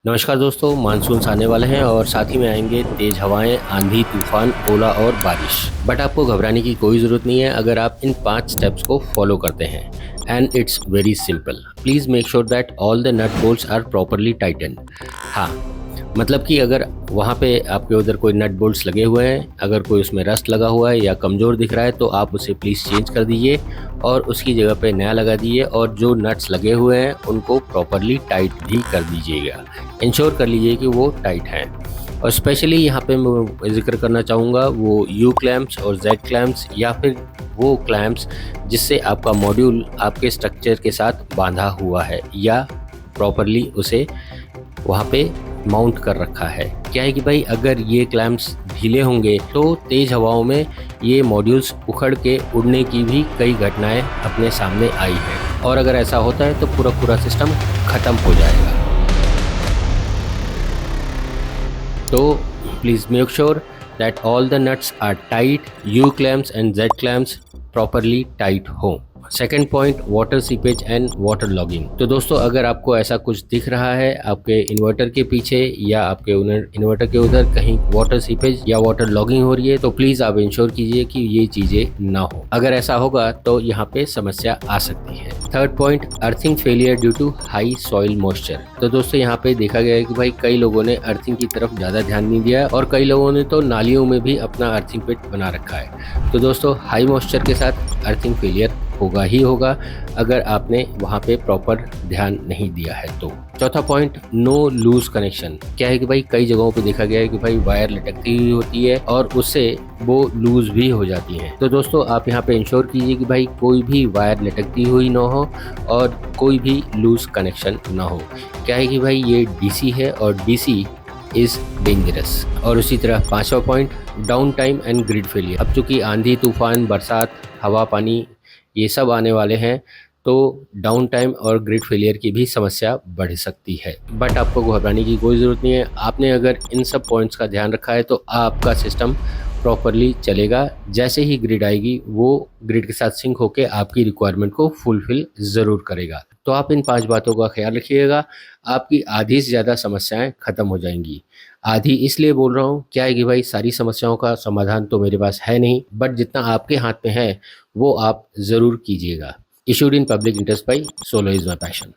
नमस्कार दोस्तों, मानसून आने वाले हैं और साथ ही में आएंगे तेज हवाएं, आंधी, तूफान, ओला और बारिश। बट आपको घबराने की कोई ज़रूरत नहीं है अगर आप इन 5 स्टेप्स को फॉलो करते हैं। And it's very simple. Please make sure that all the nut bolts are properly tightened. हाँ, मतलब कि अगर वहाँ पे आपके उधर कोई नट बोल्ट्स लगे हुए हैं, अगर कोई उसमें रस्ट लगा हुआ है या कमज़ोर दिख रहा है तो आप उसे प्लीज़ चेंज कर दीजिए और उसकी जगह पे नया लगा दीजिए। और जो नट्स लगे हुए हैं उनको प्रॉपरली टाइट भी कर दीजिएगा। इंश्योर कर लीजिए कि वो टाइट हैं। और स्पेशली यहाँ पे मैं ज़िक्र करना चाहूँगा वो यू क्लैम्प्स और जेड क्लैम्प्स, या फिर वो क्लैम्प्स जिससे आपका मॉड्यूल आपके स्ट्रक्चर के साथ बांधा हुआ है या प्रॉपरली उसे वहाँ पे माउंट कर रखा है। क्या है कि भाई अगर ये क्लैम्प्स ढीले होंगे तो तेज़ हवाओं में ये मॉड्यूल्स उखड़ के उड़ने की भी कई घटनाएं अपने सामने आई हैं, और अगर ऐसा होता है तो पूरा सिस्टम ख़त्म हो जाएगा। तो please make sure that all the nuts are tight, U clamps and Z clamps properly tight हो। Second point, water seepage and water logging. तो दोस्तों, अगर आपको ऐसा कुछ दिख रहा है आपके इन्वर्टर के पीछे या आपके इन्वर्टर के उधर कहीं वाटर सीपेज या वाटर लॉगिंग हो रही है तो प्लीज़ आप इंश्योर कीजिए कि ये चीज़ें ना हो। अगर ऐसा होगा तो यहाँ पे समस्या आ सकती है। Third point, earthing failure due to high soil moisture. तो दोस्तों, यहाँ पे देखा गया है कि भाई कई लोगों ने अर्थिंग की तरफ ज़्यादा ध्यान नहीं दिया और कई लोगों ने तो नालियों में भी अपना अर्थिंग पिट बना रखा है। तो दोस्तों, हाई मॉइस्चर के साथ अर्थिंग फेलियर होगा ही होगा अगर आपने वहाँ पे प्रॉपर ध्यान नहीं दिया है तो। चौथा पॉइंट, नो लूज कनेक्शन। क्या है कि भाई कई जगहों पे देखा गया है कि भाई वायर लटकती हुई होती है और उससे वो लूज भी हो जाती है। तो दोस्तों, आप यहाँ पे इंश्योर कीजिए कि भाई कोई भी वायर लटकती हुई ना हो और कोई भी लूज कनेक्शन ना हो। क्या है कि भाई ये डीसी है और डीसी इज़ डेंजरस। और उसी तरह पांचवा point, down time and grid failure. अब चूंकि आंधी, तूफान, बरसात, हवा, पानी ये सब आने वाले हैं तो डाउन टाइम और ग्रिड फेलियर की भी समस्या बढ़ सकती है। बट आपको घबराने की कोई ज़रूरत नहीं है। आपने अगर इन सब पॉइंट्स का ध्यान रखा है तो आपका सिस्टम प्रॉपरली चलेगा। जैसे ही ग्रिड आएगी वो ग्रिड के साथ सिंक होकर आपकी रिक्वायरमेंट को फुलफिल ज़रूर करेगा। तो आप इन 5 बातों का ख्याल रखिएगा, आपकी आधी से ज़्यादा समस्याएं ख़त्म हो जाएंगी। आधी इसलिए बोल रहा हूँ, क्या है कि भाई सारी समस्याओं का समाधान तो मेरे पास है नहीं, बट जितना आपके हाथ में है वो आप ज़रूर कीजिएगा। Issued in public interest by solo is my passion.